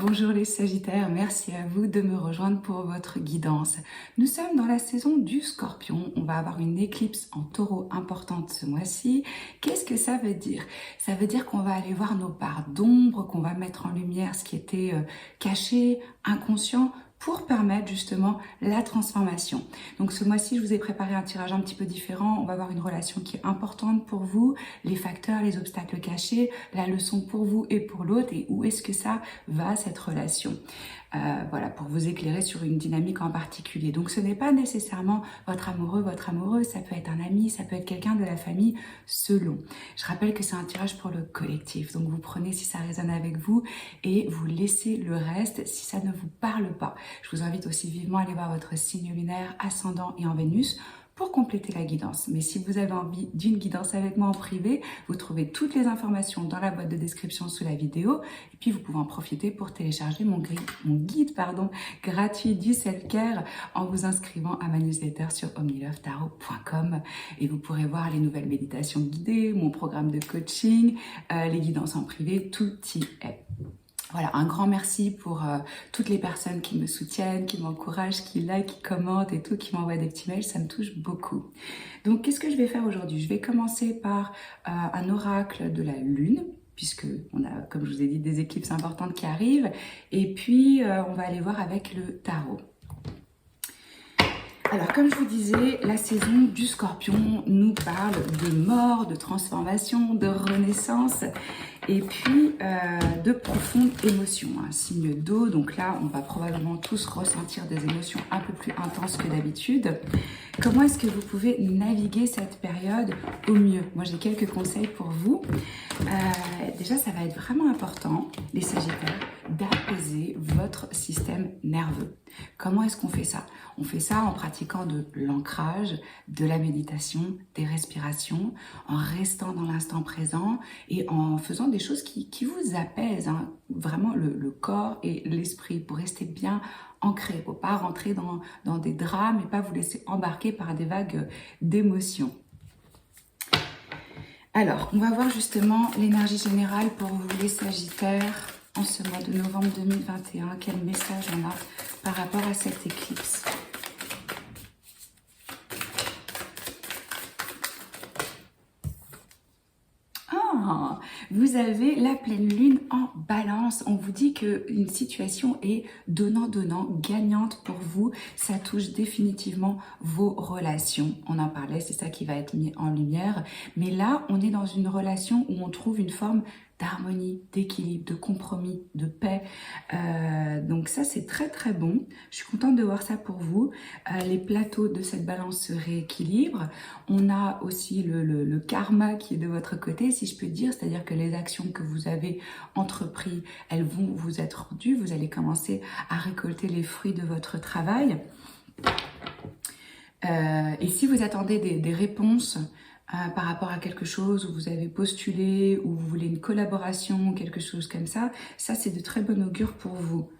Bonjour les Sagittaires, merci à vous de me rejoindre pour votre guidance. Nous sommes dans la saison du Scorpion, on va avoir une éclipse en Taureau importante ce mois-ci. Qu'est-ce que ça veut dire? Ça veut dire qu'on va aller voir nos parts d'ombre, qu'on va mettre en lumière ce qui était caché, inconscient, pour permettre justement la transformation. Donc ce mois-ci, je vous ai préparé un tirage un petit peu différent. On va avoir une relation qui est importante pour vous, les facteurs, les obstacles cachés, la leçon pour vous et pour l'autre, et où est-ce que ça va cette relation. Voilà, pour vous éclairer sur une dynamique en particulier. Donc ce n'est pas nécessairement votre amoureuse, ça peut être un ami, ça peut être quelqu'un de la famille, selon. Je rappelle que c'est un tirage pour le collectif, donc vous prenez si ça résonne avec vous et vous laissez le reste si ça ne vous parle pas. Je vous invite aussi vivement à aller voir votre signe lunaire, ascendant et en Vénus, pour compléter la guidance. Mais si vous avez envie d'une guidance avec moi en privé, vous trouvez toutes les informations dans la boîte de description sous la vidéo. Et puis vous pouvez en profiter pour télécharger mon guide gratuit du self-care en vous inscrivant à ma newsletter sur omnilovetarot.com. Et vous pourrez voir les nouvelles méditations guidées, mon programme de coaching, les guidances en privé, tout y est. Voilà, un grand merci pour toutes les personnes qui me soutiennent, qui m'encouragent, qui like, qui commentent et tout, qui m'envoient des petits mails, ça me touche beaucoup. Donc, qu'est-ce que je vais faire aujourd'hui? Je vais commencer par un oracle de la Lune, puisque on a, comme je vous ai dit, des éclipses importantes qui arrivent. Et puis, on va aller voir avec le tarot. Alors, comme je vous disais, la saison du Scorpion nous parle de mort, de transformation, de renaissance et puis de profondes émotions. Un signe d'eau, donc là, on va probablement tous ressentir des émotions un peu plus intenses que d'habitude. Comment est-ce que vous pouvez naviguer cette période au mieux? Moi, j'ai quelques conseils pour vous. Déjà, ça va être vraiment important, les Sagittaires, d'apaiser votre système nerveux. Comment est-ce qu'on fait ça? On fait ça en pratiquant de l'ancrage, de la méditation, des respirations, en restant dans l'instant présent et en faisant des choses qui vous apaisent, hein, vraiment le corps et l'esprit, pour rester bien ancré, pour pas rentrer dans des drames et pas vous laisser embarquer par des vagues d'émotions. Alors, on va voir justement l'énergie générale pour vous les Sagittaires en ce mois de novembre 2021. Quel message on a par rapport à cette éclipse? Vous avez la pleine lune en balance. On vous dit qu'une situation est donnant-donnant, gagnante pour vous. Ça touche définitivement vos relations. On en parlait, c'est ça qui va être mis en lumière. Mais là, on est dans une relation où on trouve une forme d'harmonie, d'équilibre, de compromis, de paix. Donc ça, c'est très très bon. Je suis contente de voir ça pour vous. Les plateaux de cette balance se rééquilibrent. On a aussi le karma qui est de votre côté, si je peux dire, c'est-à-dire que les actions que vous avez entreprises, elles vont vous être rendues. Vous allez commencer à récolter les fruits de votre travail. Et si vous attendez des réponses par rapport à quelque chose où vous avez postulé, ou vous voulez une collaboration, quelque chose comme ça c'est de très bon augure pour vous.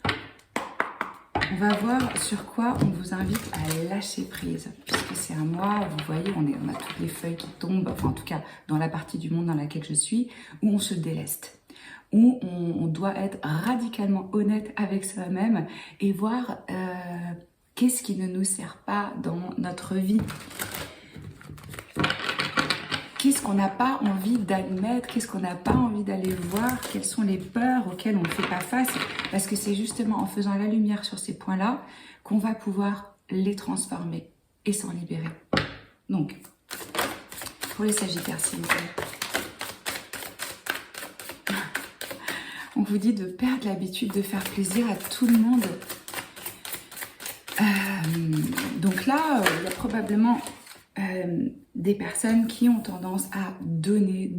On va voir sur quoi on vous invite à lâcher prise, puisque c'est un mois, vous voyez, on a toutes les feuilles qui tombent, enfin en tout cas dans la partie du monde dans laquelle je suis, où on se déleste, où on doit être radicalement honnête avec soi-même et voir qu'est-ce qui ne nous sert pas dans notre vie. Qu'est-ce qu'on n'a pas envie d'admettre? Qu'est-ce qu'on n'a pas envie d'aller voir? Quelles sont les peurs auxquelles on ne fait pas face? Parce que c'est justement en faisant la lumière sur ces points-là qu'on va pouvoir les transformer et s'en libérer. Donc, pour les Sagittaires, s'il vous plaît, on vous dit de perdre l'habitude de faire plaisir à tout le monde. Donc là, il y a probablement des personnes qui ont tendance à donner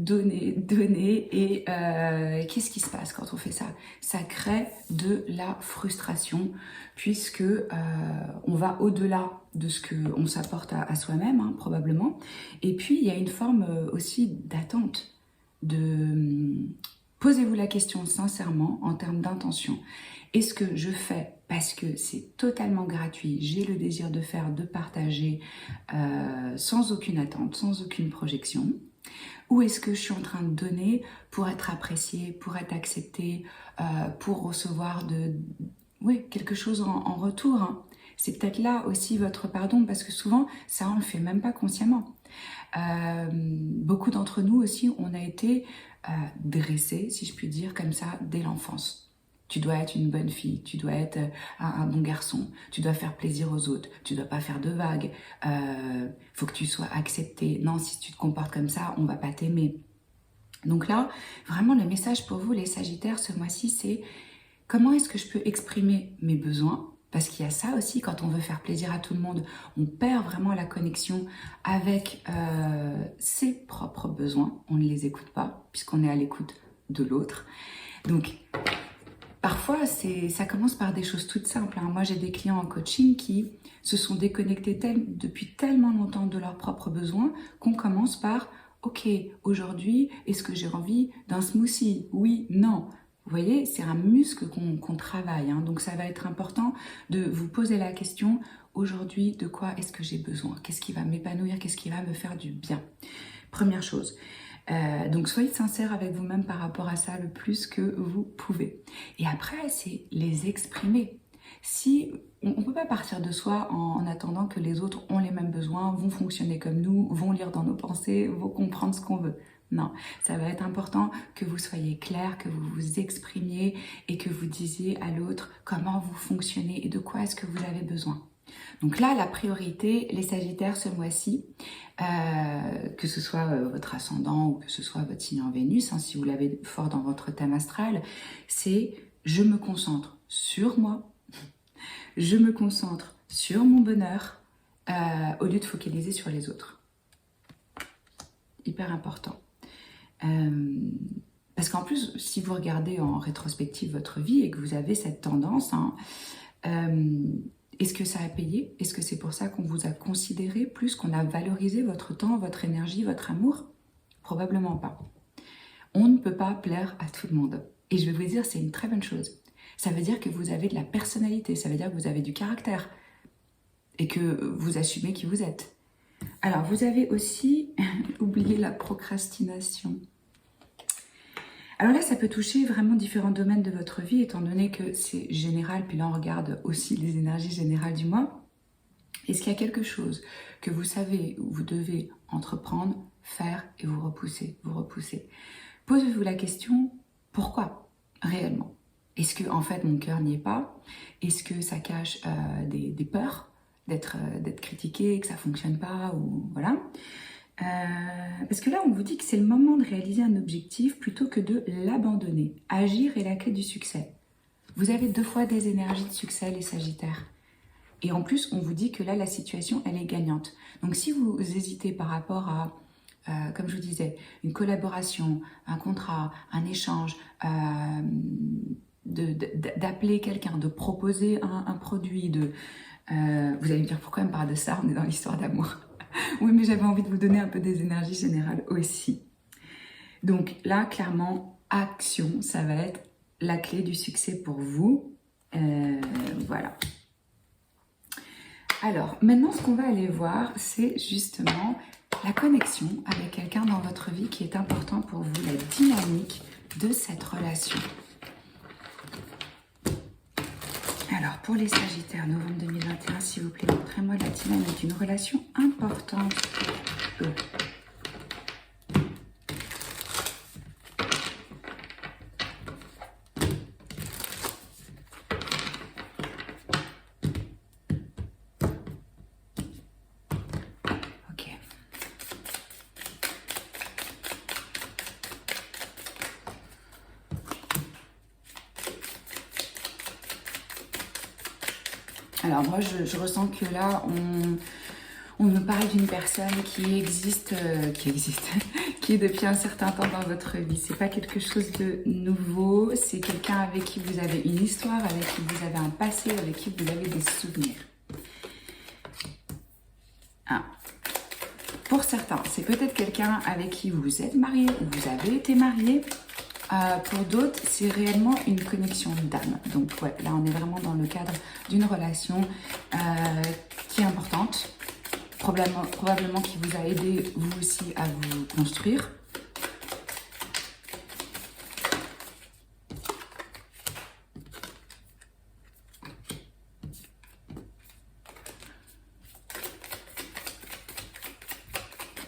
et qu'est-ce qui se passe quand on fait ça? Ça crée de la frustration puisque on va au-delà de ce qu'on s'apporte à soi-même, hein, probablement. Et puis il y a une forme aussi d'attente. Posez-vous la question sincèrement en termes d'intention. Est-ce que je fais parce que c'est totalement gratuit, j'ai le désir de faire, de partager, sans aucune attente, sans aucune projection? Ou est-ce que je suis en train de donner pour être appréciée, pour être acceptée, pour recevoir quelque chose en retour, hein. C'est peut-être là aussi votre pardon, parce que souvent, ça, on ne le fait même pas consciemment. Beaucoup d'entre nous aussi, on a été dressés, si je puis dire, comme ça, dès l'enfance. Tu dois être une bonne fille, tu dois être un bon garçon, tu dois faire plaisir aux autres, tu dois pas faire de vagues, faut que tu sois accepté. Non, si tu te comportes comme ça, on va pas t'aimer. Donc là, vraiment, le message pour vous, les Sagittaires, ce mois-ci, c'est comment est-ce que je peux exprimer mes besoins? Parce qu'il y a ça aussi, quand on veut faire plaisir à tout le monde, on perd vraiment la connexion avec ses propres besoins. On ne les écoute pas, puisqu'on est à l'écoute de l'autre. Donc, parfois, ça commence par des choses toutes simples, hein. Moi, j'ai des clients en coaching qui se sont déconnectés depuis tellement longtemps de leurs propres besoins qu'on commence par « Ok, aujourd'hui, est-ce que j'ai envie d'un smoothie? Oui, non ». Vous voyez, c'est un muscle qu'on travaille, hein. Donc, ça va être important de vous poser la question « Aujourd'hui, de quoi est-ce que j'ai besoin? Qu'est-ce qui va m'épanouir? Qu'est-ce qui va me faire du bien ?» Première chose. Donc soyez sincère avec vous-même par rapport à ça le plus que vous pouvez. Et après, c'est les exprimer. Si on ne peut pas partir de soi en attendant que les autres ont les mêmes besoins, vont fonctionner comme nous, vont lire dans nos pensées, vont comprendre ce qu'on veut. Non, ça va être important que vous soyez clair, que vous vous exprimiez et que vous disiez à l'autre comment vous fonctionnez et de quoi est-ce que vous avez besoin. Donc là, la priorité, les Sagittaires ce mois-ci, que ce soit votre ascendant ou que ce soit votre signe en Vénus, hein, si vous l'avez fort dans votre thème astral, c'est je me concentre sur moi, je me concentre sur mon bonheur au lieu de focaliser sur les autres. Hyper important. Parce qu'en plus, si vous regardez en rétrospective votre vie et que vous avez cette tendance, hein, est-ce que ça a payé? Est-ce que c'est pour ça qu'on vous a considéré plus, qu'on a valorisé votre temps, votre énergie, votre amour? Probablement pas. On ne peut pas plaire à tout le monde. Et je vais vous dire, c'est une très bonne chose. Ça veut dire que vous avez de la personnalité, ça veut dire que vous avez du caractère et que vous assumez qui vous êtes. Alors, vous avez aussi oublié la procrastination. Alors là, ça peut toucher vraiment différents domaines de votre vie, étant donné que c'est général, puis là on regarde aussi les énergies générales du mois. Est-ce qu'il y a quelque chose que vous savez, vous devez entreprendre, faire et vous repousser, Posez-vous la question, pourquoi réellement? Est-ce que en fait mon cœur n'y est pas? Est-ce que ça cache des peurs d'être critiqué, que ça fonctionne pas, ou voilà. Parce que là, on vous dit que c'est le moment de réaliser un objectif plutôt que de l'abandonner. Agir est la clé du succès. Vous avez 2 fois des énergies de succès, les Sagittaires. Et en plus, on vous dit que là, la situation, elle est gagnante. Donc, si vous hésitez par rapport à, comme je vous disais, une collaboration, un contrat, un échange, d'appeler quelqu'un, de proposer un produit, vous allez me dire pourquoi elle me parle de ça, on est dans l'histoire d'amour. Oui, mais j'avais envie de vous donner un peu des énergies générales aussi. Donc là, clairement, action, ça va être la clé du succès pour vous. Voilà. Alors, maintenant, ce qu'on va aller voir, c'est justement la connexion avec quelqu'un dans votre vie qui est important pour vous, la dynamique de cette relation. Alors, pour les Sagittaires, novembre 2021, s'il vous plaît, montrez-moi la dynamique d'une relation importante pour eux. Ok. Alors moi, je ressens que là, on me parle d'une personne qui existe, qui est depuis un certain temps dans votre vie. C'est pas quelque chose de nouveau, c'est quelqu'un avec qui vous avez une histoire, avec qui vous avez un passé, avec qui vous avez des souvenirs. Pour certains, c'est peut-être quelqu'un avec qui vous êtes marié ou vous avez été marié. Pour d'autres, c'est réellement une connexion d'âme. Donc ouais, là on est vraiment dans le cadre d'une relation qui est importante probablement qui vous a aidé vous aussi à vous construire.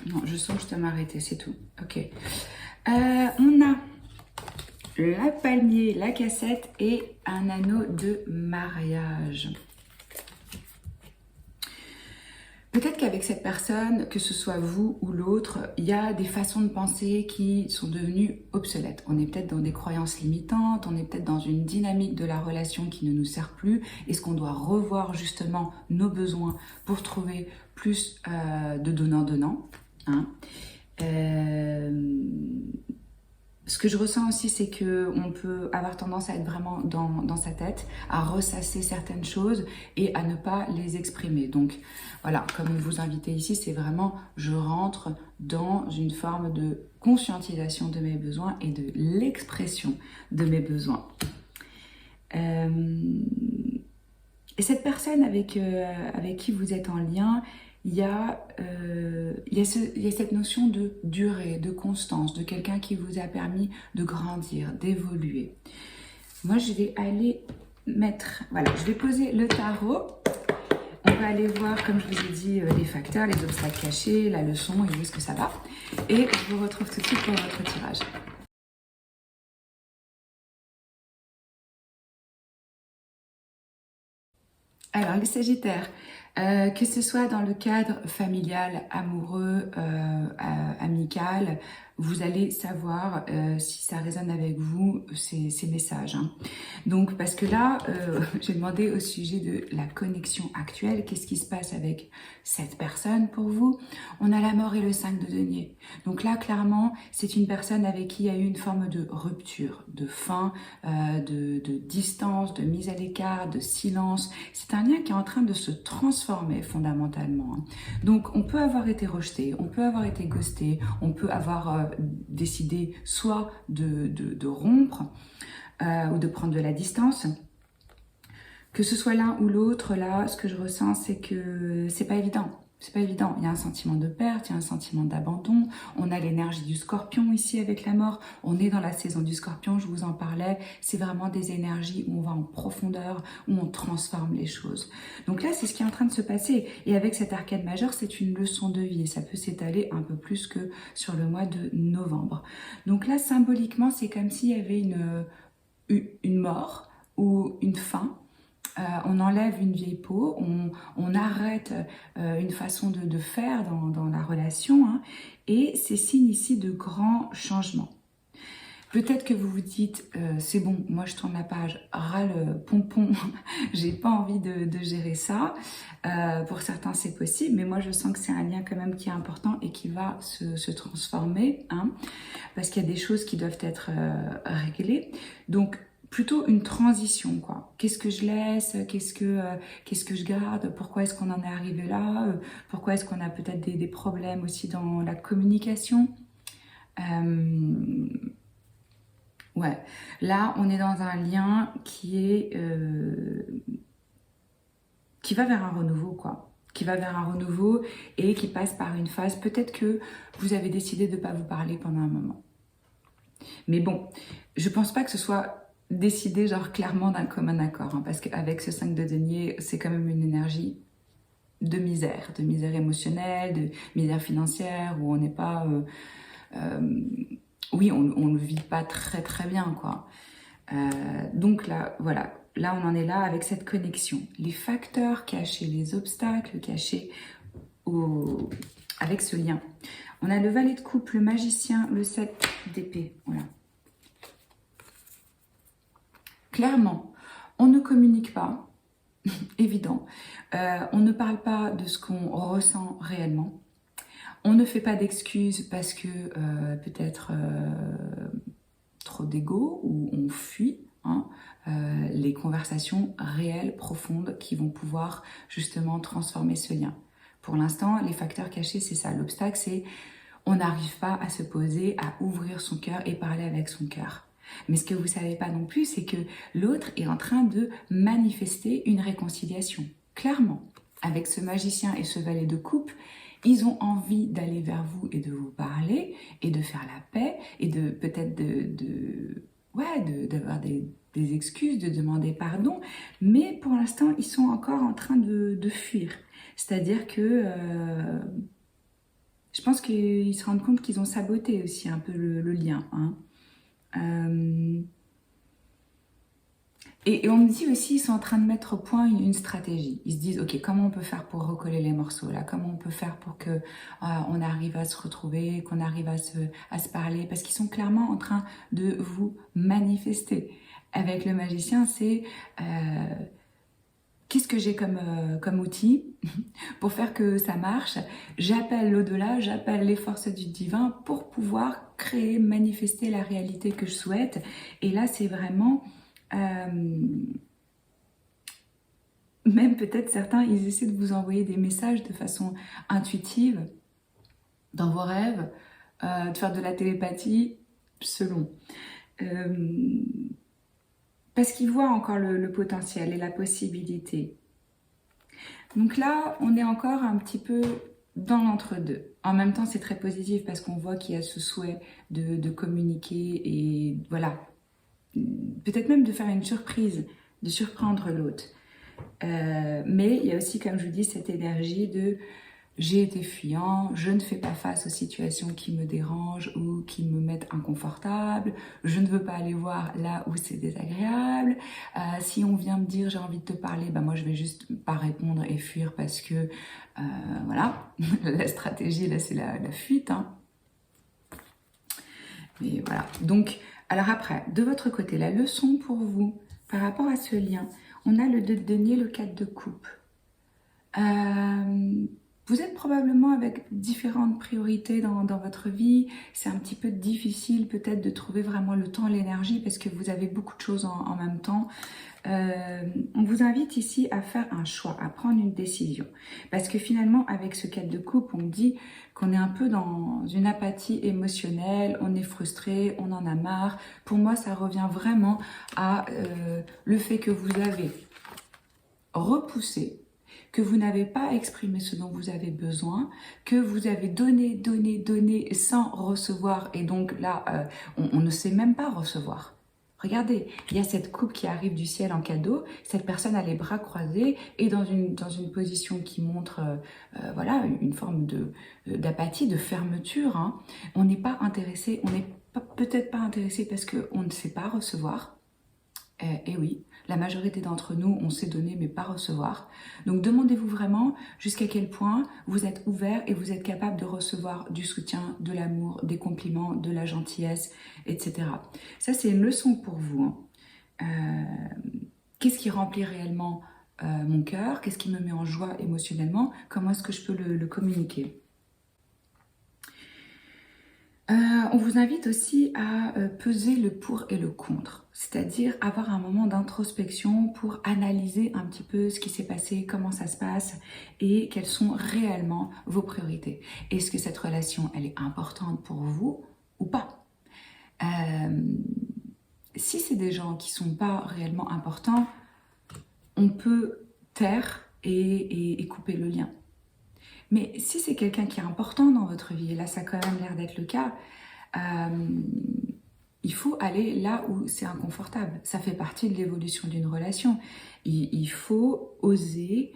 Non, je sens que je dois m'arrêter, c'est tout. Ok. On a la palmier, la cassette et un anneau de mariage. Peut-être qu'avec cette personne, que ce soit vous ou l'autre, il y a des façons de penser qui sont devenues obsolètes. On est peut-être dans des croyances limitantes, on est peut-être dans une dynamique de la relation qui ne nous sert plus. Est-ce qu'on doit revoir justement nos besoins pour trouver plus de donnant-donnant, hein? Ce que je ressens aussi, c'est qu'on peut avoir tendance à être vraiment dans sa tête, à ressasser certaines choses et à ne pas les exprimer. Donc voilà, comme vous invitez ici, c'est vraiment, je rentre dans une forme de conscientisation de mes besoins et de l'expression de mes besoins. Et cette personne avec qui vous êtes en lien, il y a cette notion de durée, de constance, de quelqu'un qui vous a permis de grandir, d'évoluer. Moi, je vais aller mettre, voilà, je vais poser le tarot. On va aller voir, comme je vous ai dit, les facteurs, les obstacles cachés, la leçon et où est-ce que ça va. Et je vous retrouve tout de suite pour votre tirage. Alors, les Sagittaires, que ce soit dans le cadre familial, amoureux, amical, vous allez savoir si ça résonne avec vous, ces messages, hein. Donc, parce que là, j'ai demandé au sujet de la connexion actuelle, qu'est-ce qui se passe avec cette personne pour vous? On a la mort et le 5 de denier. Donc là, clairement, c'est une personne avec qui il y a eu une forme de rupture, de fin, de distance, de mise à l'écart, de silence. C'est un lien qui est en train de se transformer fondamentalement, hein. Donc, on peut avoir été rejeté, on peut avoir été ghosté, on peut avoir décidé soit de rompre ou de prendre de la distance. Que ce soit l'un ou l'autre, là, ce que je ressens, c'est que c'est pas évident. C'est pas évident. Il y a un sentiment de perte, il y a un sentiment d'abandon. On a l'énergie du scorpion ici avec la mort. On est dans la saison du scorpion, je vous en parlais. C'est vraiment des énergies où on va en profondeur, où on transforme les choses. Donc là, c'est ce qui est en train de se passer. Et avec cet arcade majeur, c'est une leçon de vie. Et ça peut s'étaler un peu plus que sur le mois de novembre. Donc là, symboliquement, c'est comme s'il y avait une mort ou une fin. On enlève une vieille peau, on arrête une façon de faire dans la relation, hein, et c'est signe ici de grands changements. Peut-être que vous vous dites, c'est bon, moi je tourne la page, râle pompon, j'ai pas envie de gérer ça. Pour certains c'est possible, mais moi je sens que c'est un lien quand même qui est important et qui va se transformer, hein, parce qu'il y a des choses qui doivent être réglées. Donc, plutôt une transition, quoi. Qu'est-ce que je laisse? Qu'est-ce que je garde? Pourquoi est-ce qu'on en est arrivé là? Pourquoi est-ce qu'on a peut-être des problèmes aussi dans la communication? Ouais, là, on est dans un lien qui va vers un renouveau, quoi. Qui va vers un renouveau et qui passe par une phase. Peut-être que vous avez décidé de ne pas vous parler pendant un moment. Mais bon, je pense pas que ce soit décider genre clairement d'un commun accord, hein, parce qu'avec ce 5 de denier, c'est quand même une énergie de misère émotionnelle, de misère financière, où on n'est pas... oui, on ne vit pas très très bien, quoi. Donc là, voilà, là on en est là avec cette connexion. Les facteurs cachés, les obstacles cachés avec ce lien. On a le valet de coupe, le magicien, le 7 d'épée, voilà. Clairement, on ne communique pas, évident. On ne parle pas de ce qu'on ressent réellement. On ne fait pas d'excuses parce que peut-être trop d'ego ou on fuit, hein, les conversations réelles, profondes qui vont pouvoir justement transformer ce lien. Pour l'instant, les facteurs cachés, c'est ça. L'obstacle, c'est on n'arrive pas à se poser, à ouvrir son cœur et parler avec son cœur. Mais ce que vous ne savez pas non plus, c'est que l'autre est en train de manifester une réconciliation, clairement. avec ce magicien et ce valet de coupe, ils ont envie d'aller vers vous et de vous parler et de faire la paix et de peut-être d'avoir des excuses, de demander pardon, mais pour l'instant, ils sont encore en train de fuir. C'est-à-dire que je pense qu'ils se rendent compte qu'ils ont saboté aussi un peu le lien. Hein. Et on me dit aussi, ils sont en train de mettre au point une stratégie. Ils se disent, ok, comment on peut faire pour recoller les morceaux là? Comment on peut faire pour que on arrive à se retrouver, qu'on arrive à se parler? Parce qu'ils sont clairement en train de vous manifester. Avec le magicien, c'est qu'est-ce que j'ai comme outil pour faire que ça marche? J'appelle l'au-delà, j'appelle les forces du divin pour pouvoir créer, manifester la réalité que je souhaite. Et là, c'est vraiment... même peut-être certains, ils essaient de vous envoyer des messages de façon intuitive, dans vos rêves, de faire de la télépathie, selon. Parce qu'ils voient encore le potentiel et la possibilité. Donc là, on est encore un petit peu dans l'entre-deux. En même temps, c'est très positif parce qu'on voit qu'il y a ce souhait de communiquer et voilà, peut-être même de faire une surprise, de surprendre l'autre. Mais il y a aussi, comme je vous dis, cette énergie de j'ai été fuyant, je ne fais pas face aux situations qui me dérangent ou qui me mettent inconfortable, je ne veux pas aller voir là où c'est désagréable. Si on vient me dire j'ai envie de te parler, bah moi je vais juste pas répondre et fuir parce que voilà, la stratégie là c'est la fuite. Hein. Mais voilà, donc alors après, de votre côté, la leçon pour vous par rapport à ce lien, on a le 2 de denier, le 4 de coupe. Vous êtes probablement avec différentes priorités dans votre vie. C'est un petit peu difficile peut-être de trouver vraiment le temps, l'énergie parce que vous avez beaucoup de choses en même temps. On vous invite ici à faire un choix, à prendre une décision. Parce que finalement, avec ce 4 de coupe, on dit qu'on est un peu dans une apathie émotionnelle, on est frustré, on en a marre. Pour moi, ça revient vraiment à le fait que vous avez repoussé, que vous n'avez pas exprimé ce dont vous avez besoin, que vous avez donné sans recevoir. Et donc là, on ne sait même pas recevoir. Regardez, il y a cette coupe qui arrive du ciel en cadeau, cette personne a les bras croisés et dans une position qui montre voilà, une forme d'apathie, de fermeture. Hein. On n'est pas intéressé, on n'est peut-être pas intéressé parce qu'on ne sait pas recevoir. Et oui, la majorité d'entre nous, on sait donner mais pas recevoir. Donc demandez-vous vraiment jusqu'à quel point vous êtes ouvert et vous êtes capable de recevoir du soutien, de l'amour, des compliments, de la gentillesse, etc. Ça, c'est une leçon pour vous. Hein. Qu'est-ce qui remplit réellement mon cœur? Qu'est-ce qui me met en joie émotionnellement? Comment est-ce que je peux le communiquer? On vous invite aussi à peser le pour et le contre, c'est-à-dire avoir un moment d'introspection pour analyser un petit peu ce qui s'est passé, comment ça se passe et quelles sont réellement vos priorités. Est-ce que cette relation, elle est importante pour vous ou pas? Si c'est des gens qui ne sont pas réellement importants, on peut taire et couper le lien. Mais si c'est quelqu'un qui est important dans votre vie, et là ça a quand même l'air d'être le cas, il faut aller là où c'est inconfortable. Ça fait partie de l'évolution d'une relation. Il faut oser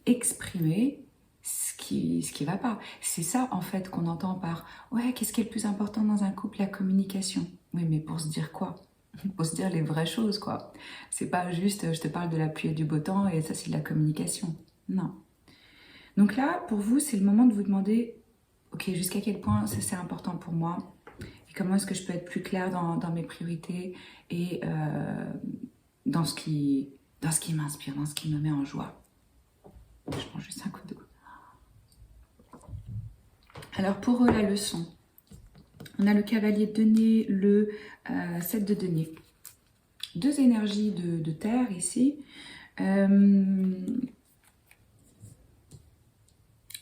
exprimer ce qui va pas. C'est ça en fait qu'on entend par « ouais, qu'est-ce qui est le plus important dans un couple? La communication ». Oui, mais pour se dire quoi? Pour se dire les vraies choses, quoi. C'est pas juste « je te parle de la pluie et du beau temps et ça c'est de la communication ». Non. Donc là, pour vous, c'est le moment de vous demander, ok, jusqu'à quel point c'est important pour moi et comment est-ce que je peux être plus claire dans mes priorités et dans ce qui m'inspire, dans ce qui me met en joie. Je prends juste un coup d'eau. Alors pour la leçon, on a le cavalier de denier, le 7 de denier. Deux énergies de terre ici.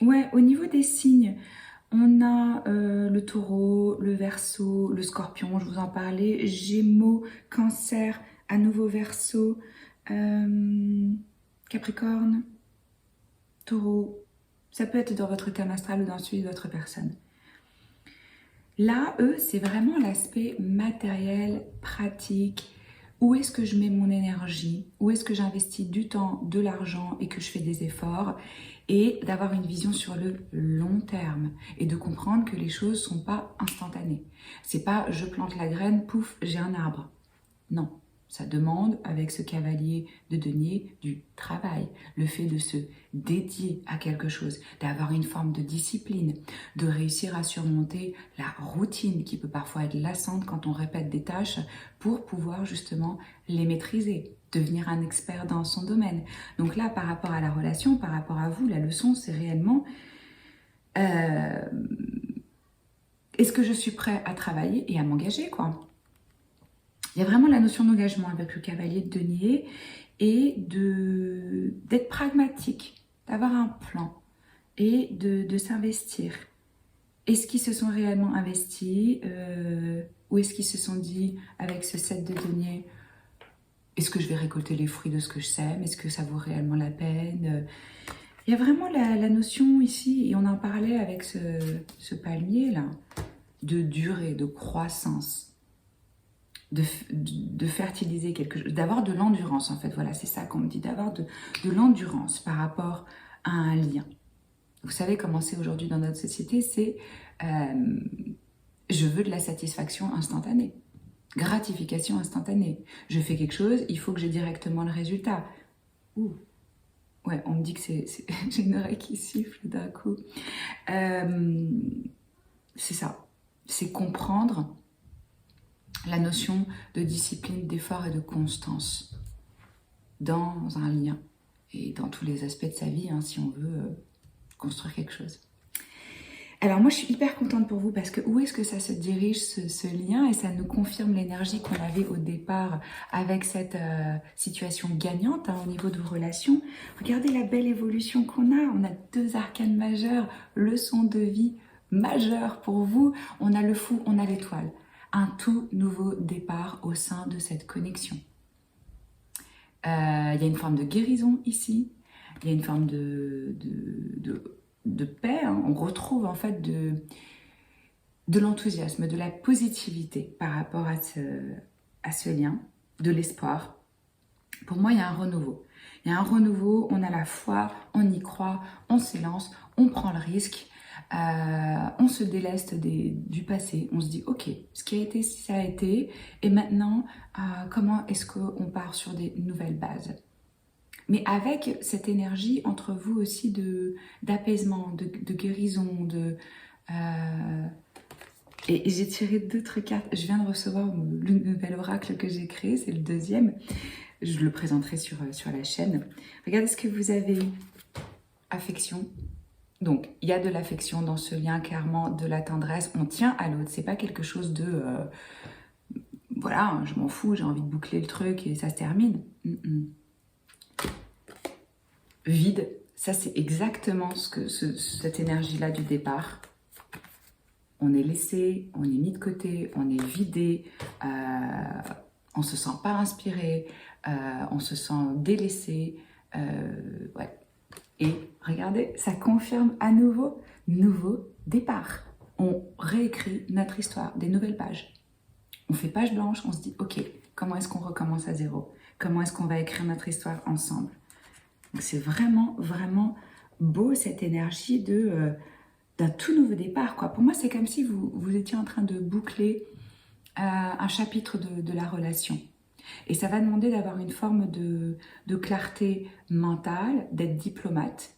Ouais, au niveau des signes, on a le taureau, le verseau, le scorpion, je vous en parlais, gémeaux, cancer, à nouveau verseau, capricorne, Taureau, ça peut être dans votre thème astral ou dans celui de votre personne. Là, eux, c'est vraiment l'aspect matériel, pratique. Où est-ce que je mets mon énergie? Où est-ce que j'investis du temps, de l'argent et que je fais des efforts? Et d'avoir une vision sur le long terme et de comprendre que les choses ne sont pas instantanées. C'est pas je plante la graine, pouf, j'ai un arbre. Non. Ça demande, avec ce cavalier de denier, du travail, le fait de se dédier à quelque chose, d'avoir une forme de discipline, de réussir à surmonter la routine qui peut parfois être lassante quand on répète des tâches pour pouvoir justement les maîtriser, devenir un expert dans son domaine. Donc là, par rapport à la relation, par rapport à vous, la leçon, c'est réellement est-ce que je suis prêt à travailler et à m'engager, quoi. Il y a vraiment la notion d'engagement avec le cavalier de denier et d'être pragmatique, d'avoir un plan et de s'investir. Est-ce qu'ils se sont réellement investis ou est-ce qu'ils se sont dit avec ce 7 de denier, est-ce que je vais récolter les fruits de ce que je sème? Est-ce que ça vaut réellement la peine? Il y a vraiment la notion ici, et on en parlait avec ce palmier là, de durée, de croissance. De fertiliser quelque chose, d'avoir de l'endurance en fait, voilà, c'est ça qu'on me dit, d'avoir de l'endurance par rapport à un lien. Vous savez comment c'est aujourd'hui dans notre société, c'est je veux de la satisfaction instantanée, gratification instantanée. Je fais quelque chose, il faut que j'ai directement le résultat. Ouh, ouais, on me dit que c'est j'ai une oreille qui siffle d'un coup. C'est ça, c'est comprendre la notion de discipline, d'effort et de constance dans un lien et dans tous les aspects de sa vie, hein, si on veut construire quelque chose. Alors moi je suis hyper contente pour vous parce que où est-ce que ça se dirige ce lien, et ça nous confirme l'énergie qu'on avait au départ avec cette situation gagnante hein, au niveau de vos relations. Regardez la belle évolution qu'on a, on a 2 arcanes majeurs, leçons de vie majeures pour vous, on a le fou, on a l'étoile. Un tout nouveau départ au sein de cette connexion. Il y a une forme de guérison ici, il y a une forme de paix, hein. On retrouve en fait de l'enthousiasme, de la positivité par rapport à ce lien, de l'espoir. Pour moi, il y a un renouveau. Il y a un renouveau, on a la foi, on y croit, on s'élance, on prend le risque. On se déleste du passé, on se dit ok, ce qui a été, ça a été, et maintenant comment est-ce qu'on part sur des nouvelles bases, mais avec cette énergie entre vous aussi d'apaisement, de guérison, et j'ai tiré d'autres cartes. Je viens de recevoir le nouvel oracle que j'ai créé, c'est le 2e, je le présenterai sur la chaîne. Regardez ce que vous avez, affection. Donc, il y a de l'affection dans ce lien, clairement, de la tendresse. On tient à l'autre. C'est pas quelque chose de... voilà, je m'en fous, j'ai envie de boucler le truc et ça se termine. Vide, ça c'est exactement cette énergie-là du départ. On est laissé, on est mis de côté, on est vidé, on se sent pas inspiré, on se sent délaissé. Ouais. Et regardez, ça confirme à nouveau départ. On réécrit notre histoire, des nouvelles pages. On fait page blanche, on se dit, ok, comment est-ce qu'on recommence à zéro? Comment est-ce qu'on va écrire notre histoire ensemble? Donc c'est vraiment, vraiment beau cette énergie d'un tout nouveau départ, quoi. Pour moi, c'est comme si vous étiez en train de boucler un chapitre de la relation. Et ça va demander d'avoir une forme de clarté mentale, d'être diplomate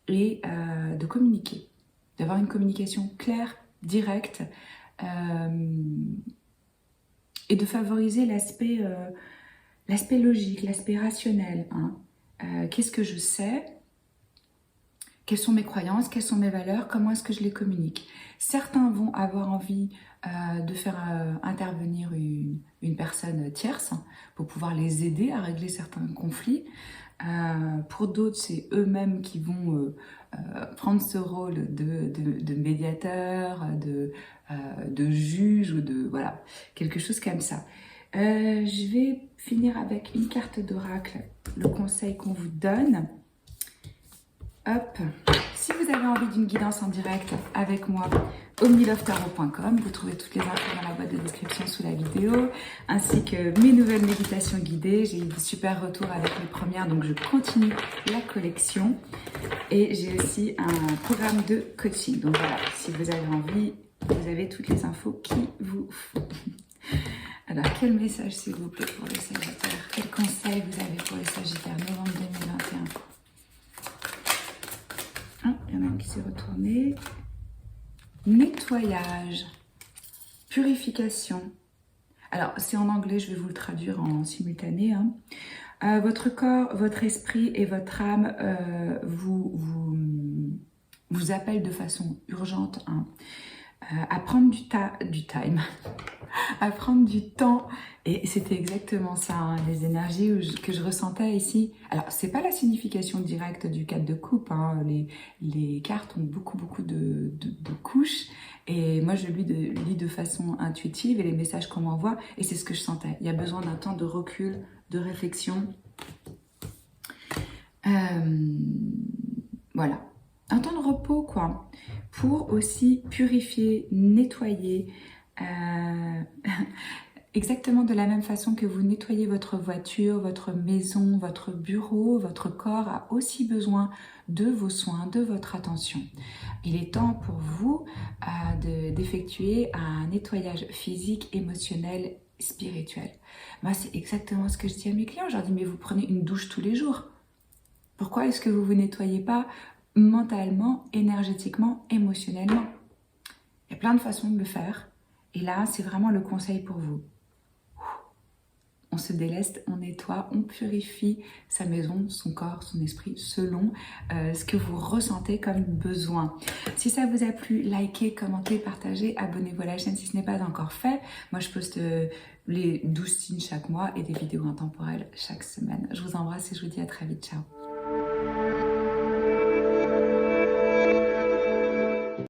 et de communiquer. D'avoir une communication claire, directe et de favoriser l'aspect logique, l'aspect rationnel. Hein. Qu'est-ce que je sais? Quelles sont mes croyances? Quelles sont mes valeurs? Comment est-ce que je les communique? Certains vont avoir envie de faire intervenir une personne tierce pour pouvoir les aider à régler certains conflits. Pour d'autres, c'est eux-mêmes qui vont prendre ce rôle de médiateur, de juge ou de voilà, quelque chose comme ça. Je vais finir avec une carte d'oracle, le conseil qu'on vous donne. Hop. Si vous avez envie d'une guidance en direct avec moi, omnilovetarot.com, vous trouvez toutes les infos dans la boîte de description sous la vidéo, ainsi que mes nouvelles méditations guidées. J'ai eu de super retours avec les premières, donc je continue la collection. Et j'ai aussi un programme de coaching. Donc voilà, si vous avez envie, vous avez toutes les infos qu'il vous faut. Alors, quel message, s'il vous plaît, pour les Sagittaires? Quel conseil vous avez pour les Sagittaires, novembre 2021? Ah, il y en a un qui s'est retourné. Nettoyage, purification. Alors, c'est en anglais, je vais vous le traduire en simultané. Hein. Votre corps, votre esprit et votre âme vous appellent de façon urgente hein, à prendre du time, à prendre du temps. Et c'était exactement ça, hein, les énergies que je ressentais ici. Alors, c'est pas la signification directe du 4 de coupe. Hein. Les cartes ont beaucoup de couches. Et moi, je lis de façon intuitive et les messages qu'on m'envoie. Et c'est ce que je sentais. Il y a besoin d'un temps de recul, de réflexion. Voilà. Un temps de repos, quoi. Pour aussi purifier, nettoyer. Exactement de la même façon que vous nettoyez votre voiture, votre maison, votre bureau, votre corps a aussi besoin de vos soins, de votre attention. Il est temps pour vous d'effectuer un nettoyage physique, émotionnel, spirituel. Moi, c'est exactement ce que je dis à mes clients. Je leur dis, mais vous prenez une douche tous les jours. Pourquoi est-ce que vous ne vous nettoyez pas mentalement, énergétiquement, émotionnellement? Il y a plein de façons de le faire. Et là, c'est vraiment le conseil pour vous. On se déleste, on nettoie, on purifie sa maison, son corps, son esprit, selon ce que vous ressentez comme besoin. Si ça vous a plu, likez, commentez, partagez, abonnez-vous à la chaîne si ce n'est pas encore fait. Moi, je poste les 12 signes chaque mois et des vidéos intemporelles chaque semaine. Je vous embrasse et je vous dis à très vite. Ciao.